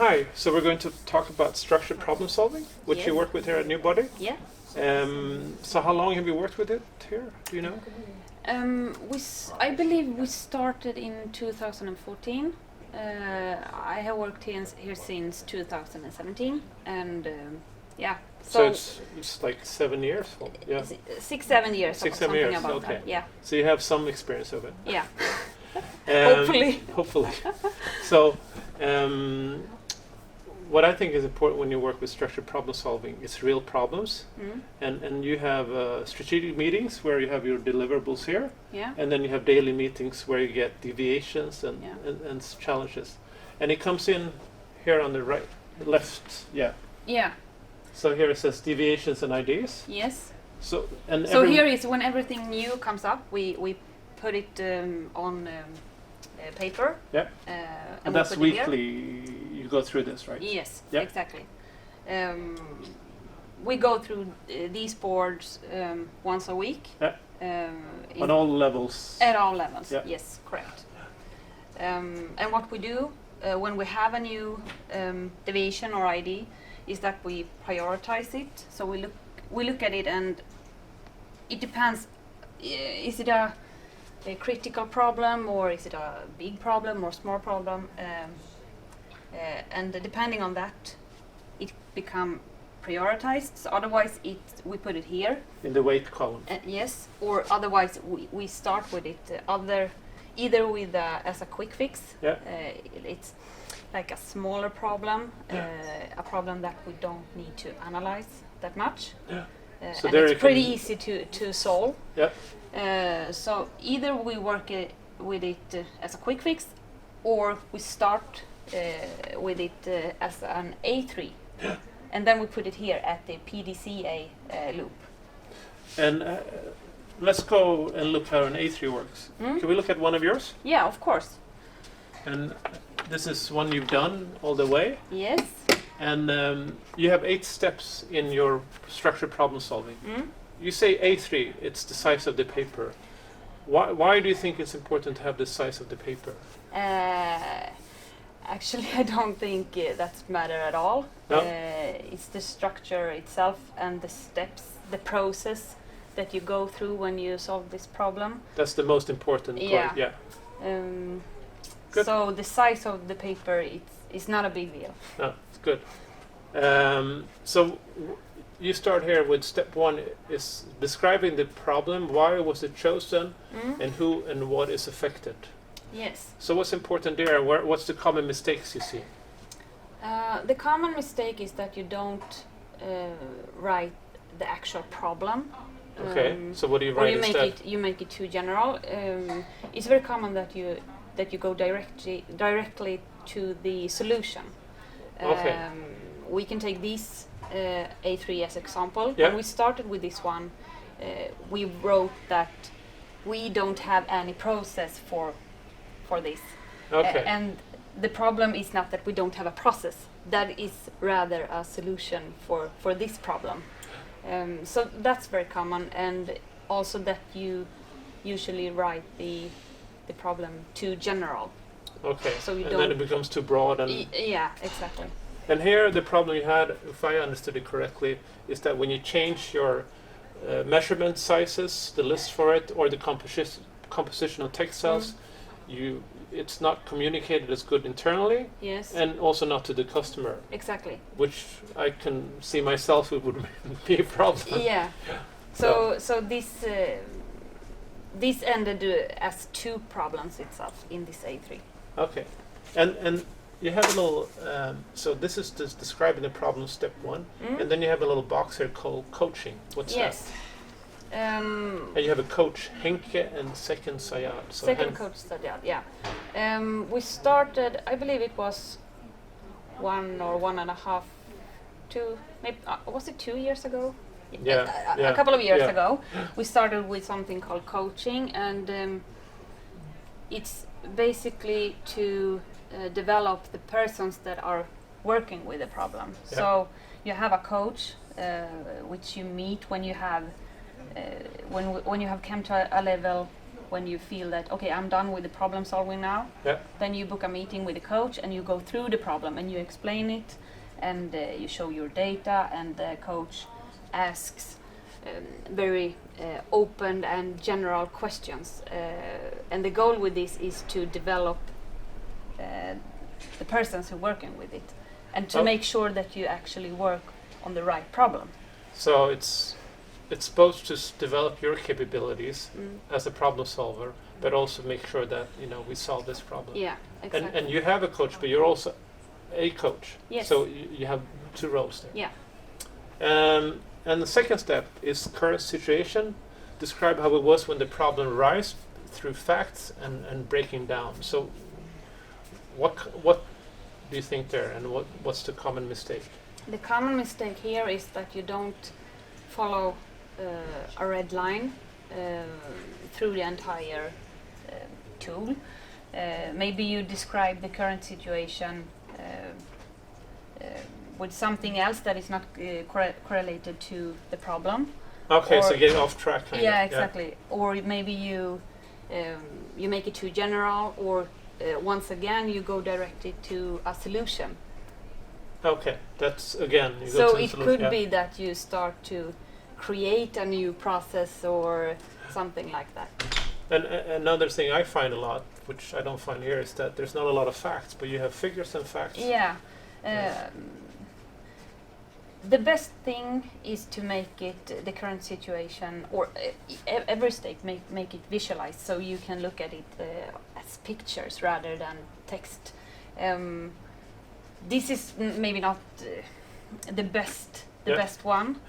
Hi, so we're going to talk about structured problem solving, which you work with here at Newbody. Yeah. So how long have you worked with it here? Do you know? I believe we started in 2014. I have worked here since 2017, and yeah. So it's like 7 years? Well, yeah. 6-7 years. 6-7 years, about okay. that. Yeah. So you have some experience of it? Yeah. Hopefully. Hopefully. So what I think is important when you work with structured problem solving is real problems, and you have strategic meetings where you have your deliverables here, and then you have daily meetings where you get deviations and challenges, and it comes in here on the left. Yeah. So here it says deviations and ideas. Yes. So here is when everything new comes up, we put it on paper. Yeah. And that's weekly. You go through this, right? Yes, exactly. We go through these boards once a week. On all levels. At all levels. Yeah. Yes, correct. And what we do when we have a new deviation or ID is that we prioritize it. So we look at it, and it depends. Is it a critical problem, or is it a big problem or small problem? And depending on that, it become prioritized. So otherwise, we put it here in the weight column. Yes, or otherwise we start with it either with as a quick fix. Yeah. It's like a smaller problem, a problem that we don't need to analyze that much. Yeah. So and it's pretty easy to solve. Yeah. So either we work with it as a quick fix, or we start with it as an A3. Yeah. And then we put it here at the PDCA loop. And let's go and look how an A3 works. Can we look at one of yours? Yeah, of course. And this is one you've done all the way. Yes. And you have 8 steps in your structured problem solving. You say A3, it's the size of the paper. Why do you think it's important to have the size of the paper? Actually, I don't think that's matter at all. No? It's the structure itself and the steps, the process that you go through when you solve this problem. That's the most important part, yeah. So the size of the paper is not a big deal. No, it's good. So you start here with step 1 is describing the problem, why was it chosen, and who and what is affected. Yes. So what's important there? What's the common mistakes you see? The common mistake is that you don't write the actual problem. Okay. So what do you write instead? You make it too general. It's very common that you go directly to the solution. Okay. We can take this A3 as example. Yeah. When we started with this one, we wrote that we don't have any process for this. Okay. And the problem is not that we don't have a process. That is rather a solution for this problem. So that's very common, and also that you usually write the problem too general. Okay. So you then it becomes too broad. And yeah, exactly. And here the problem you had, if I understood it correctly, is that when you change your measurement sizes, the list for it, or the composition of text cells, it's not communicated as good internally. Yes. And also not to the customer. Exactly. Which I can see myself it would be a problem. Yeah. So this ended as 2 problems itself in this A3. Okay. And you have a little, so this is describing the problem step 1, and then you have a little box here called coaching. What's that? And you have a coach, Henke, and second Sayad. So second coach Sayad, yeah. We started, I believe it was 1 or 1.5, 2, maybe, was it 2 years ago? Yeah, a couple of years ago. We started with something called coaching, and it's basically to develop the persons that are working with the problem. Yeah. So you have a coach, which you meet when you have when you have come to a level when you feel that, okay, I'm done with the problem solving now, then you book a meeting with the coach and you go through the problem and you explain it and you show your data, and the coach asks very open and general questions. And the goal with this is to develop the persons who are working with it and to make sure that you actually work on the right problem. So it's supposed to develop your capabilities as a problem solver, but also make sure that we solve this problem. Yeah, exactly. And you have a coach, but you're also a coach. Yes. So you have two roles there. Yeah. And the second step is current situation. Describe how it was when the problem arose through facts and breaking down. So what do you think there, and what's the common mistake? The common mistake here is that you don't follow a red line through the entire tool. Maybe you describe the current situation with something else that is not correlated to the problem. Okay, so getting off track. Yeah, exactly. Yeah. Or maybe you make it too general, or once again you go directly to a solution. Okay, that's again. You so go to it could be that you start to create a new process or something like that. And another thing I find a lot, which I don't find here, is that there's not a lot of facts, but you have figures and facts. Yeah. The best thing is to make it the current situation, or every state, make it visualized, so you can look at it as pictures rather than text. This is maybe not the best one,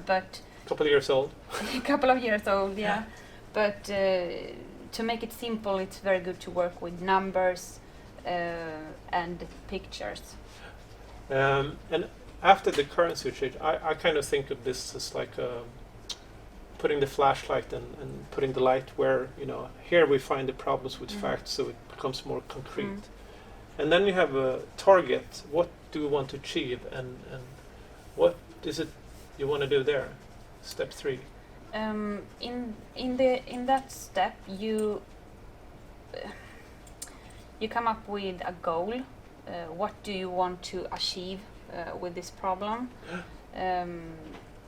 but a couple of years old. A couple of years old, yeah. But to make it simple, it's very good to work with numbers and pictures. And after the current situation, I kind of think of this as like putting the flashlight and putting the light where, here we find the problems with facts, so it becomes more concrete. And then you have a target. What do you want to achieve, and what is it you want to do there? Step 3. In that step, you come up with a goal. What do you want to achieve with this problem?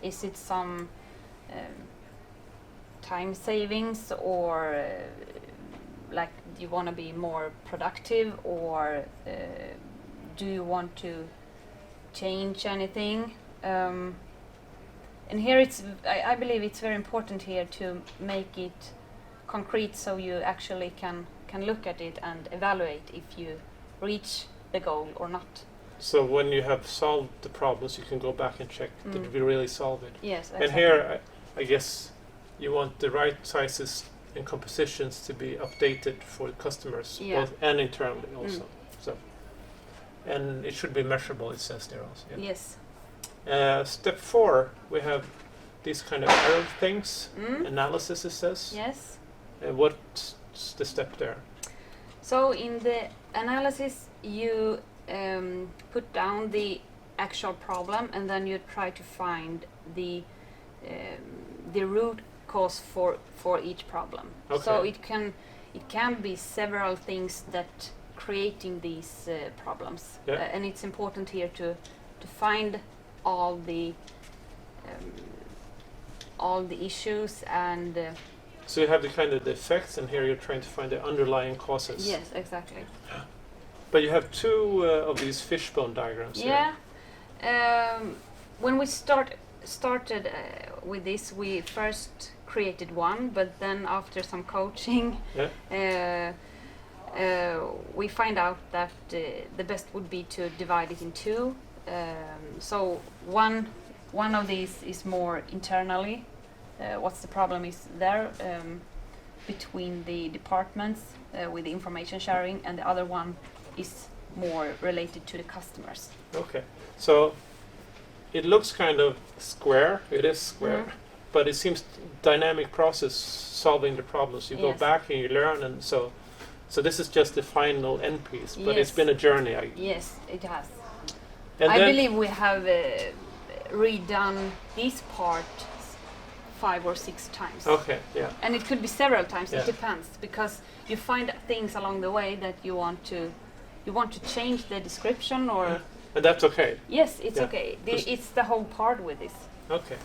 Is it some time savings, or like do you want to be more productive, or do you want to change anything? And here I believe it's very important here to make it concrete, so you actually can look at it and evaluate if you reach the goal or not. So when you have solved the problems, you can go back and check, did we really solve it? Yes, exactly. And here, I guess you want the right sizes and compositions to be updated for customers, both and internally also. So, and it should be measurable, it says there also. Yeah. Yes. Step 4, we have these kind of error things, analysis it says. Yes. What's the step there? So in the analysis, you put down the actual problem, and then you try to find the root cause for each problem. Okay. So it can be several things that creating these problems, and it's important here to find all the issues and. So you have the kind of the effects, and here you're trying to find the underlying causes. Yes, exactly. But you have 2 of these fishbone diagrams. Yeah. When we started with this, we first created one, but then after some coaching, we find out that the best would be to divide it in 2. So one of these is more internally. What's the problem is there between the departments with the information sharing, and the other one is more related to the customers. Okay, so it looks kind of square. It is square, but it seems dynamic process solving the problems. You go back and you learn, and so this is just the final end piece. But it's been a journey. Yes, it has. And I believe we have redone this part 5 or 6 times. Okay, yeah. And it could be several times. Yeah. It depends, because you find things along the way that you want to change the description or. Yeah. And that's okay. Yes, it's okay. It's the whole part with this. Okay.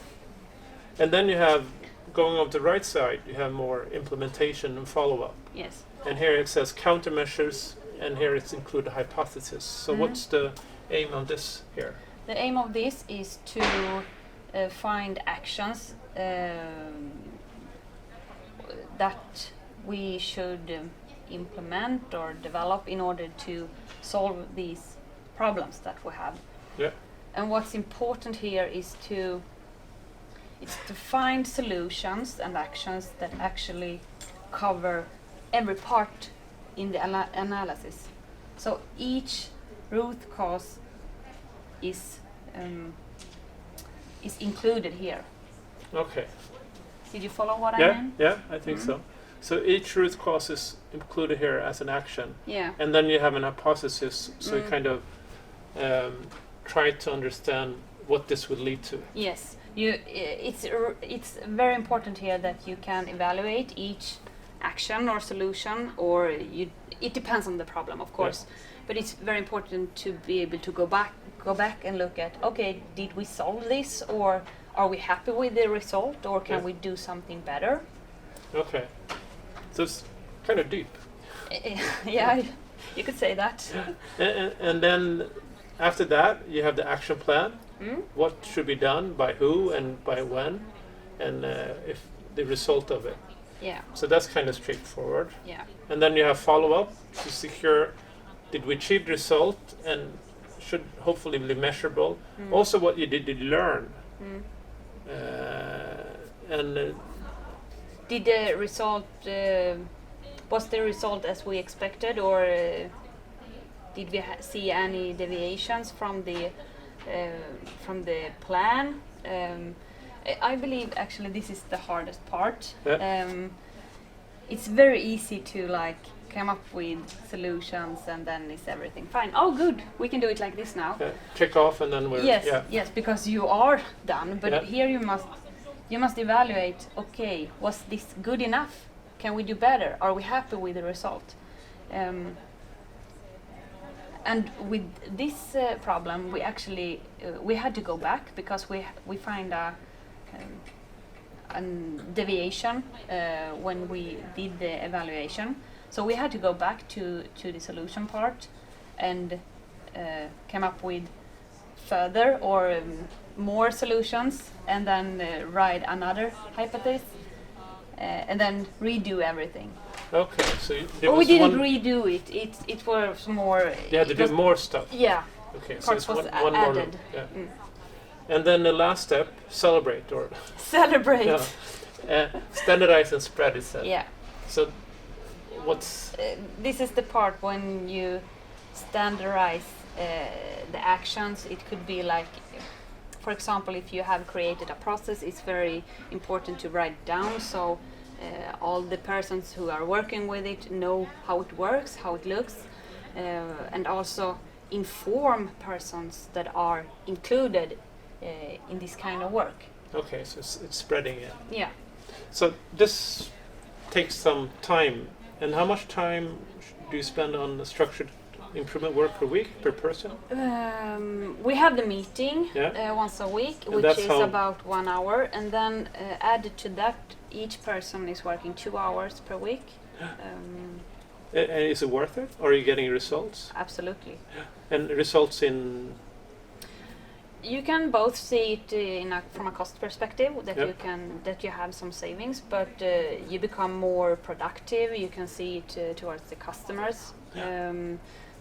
And then you have, going on the right side, you have more implementation and follow-up. Yes. And here it says countermeasures, and here it's include hypothesis. So what's the aim of this here? The aim of this is to find actions that we should implement or develop in order to solve these problems that we have. Yeah. And what's important here is to find solutions and actions that actually cover every part in the analysis. So each root cause is included here. Okay. Did you follow what I mean? Yeah, I think so. So each root cause is included here as an action. Yeah. And then you have an hypothesis, so you kind of try to understand what this would lead to. Yes. It's very important here that you can evaluate each action or solution, or it depends on the problem, of course. Yeah. But it's very important to be able to go back and look at, okay, did we solve this, or are we happy with the result, or can we do something better? Okay. So it's kind of deep. Yeah, you could say that. And then after that, you have the action plan. What should be done by who and by when, and if the result of it. Yeah. So that's kind of straightforward. Yeah. And then you have follow-up to secure, did we achieve the result, and should hopefully be measurable. Also, what you did learn. And did the result was the result as we expected, or did we see any deviations from the plan? I believe actually this is the hardest part. Yeah. It's very easy to come up with solutions, and then is everything fine? Oh, good, we can do it like this now. Check off, and then we're yes, because you are done. But here you must evaluate. Okay, was this good enough? Can we do better? Are we happy with the result? And with this problem, we actually we had to go back because we find a deviation when we did the evaluation. So we had to go back to the solution part and come up with further or more solutions, and then write another hypothesis, and then redo everything. Okay, so we didn't redo it. It was more. You had to do more stuff. Yeah. Okay, so it's one more. Yeah. And then the last step, celebrate or. Celebrate. Standardize and spread, it said. Yeah. So, what's? This is the part when you standardize the actions. It could be like, for example, if you have created a process, it's very important to write down so all the persons who are working with it know how it works, how it looks, and also inform persons that are included in this kind of work. Okay, so it's spreading it. Yeah. So this takes some time. And how much time do you spend on the structured improvement work per week, per person? We have the meeting once a week, and which is about 1 hour, and then added to that, each person is working 2 hours per week. And is it worth it? Or are you getting results? Absolutely. And results in? You can both see it from a cost perspective, that you have some savings, but you become more productive. You can see it towards the customers.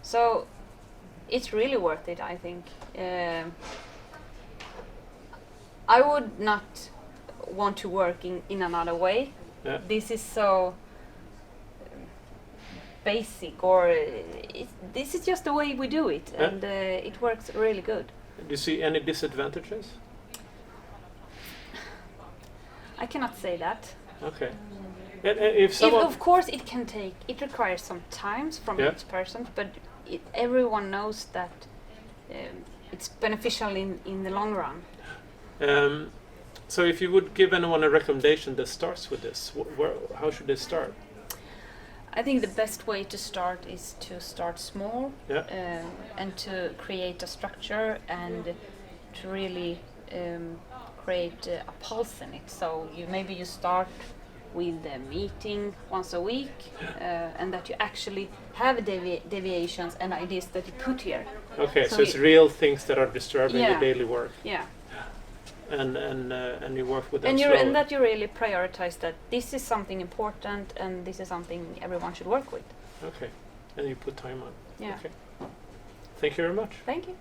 So it's really worth it, I think. I would not want to work in another way. Yeah. This is so basic, or this is just the way we do it, and it works really good. Do you see any disadvantages? I cannot say that. Okay. If someone, of course, it requires some time from each person, but everyone knows that it's beneficial in the long run. So if you would give anyone a recommendation that starts with this, how should they start? I think the best way to start is to start small, and to create a structure and to really create a pulse in it. So maybe you start with a meeting once a week, and that you actually have deviations and ideas that you put here. Okay, so it's real things that are disturbing your daily work. Yeah. And you work with them and that you really prioritize that this is something important and this is something everyone should work with. Okay, and you put time on. Yeah. Okay. Thank you very much. Thank you.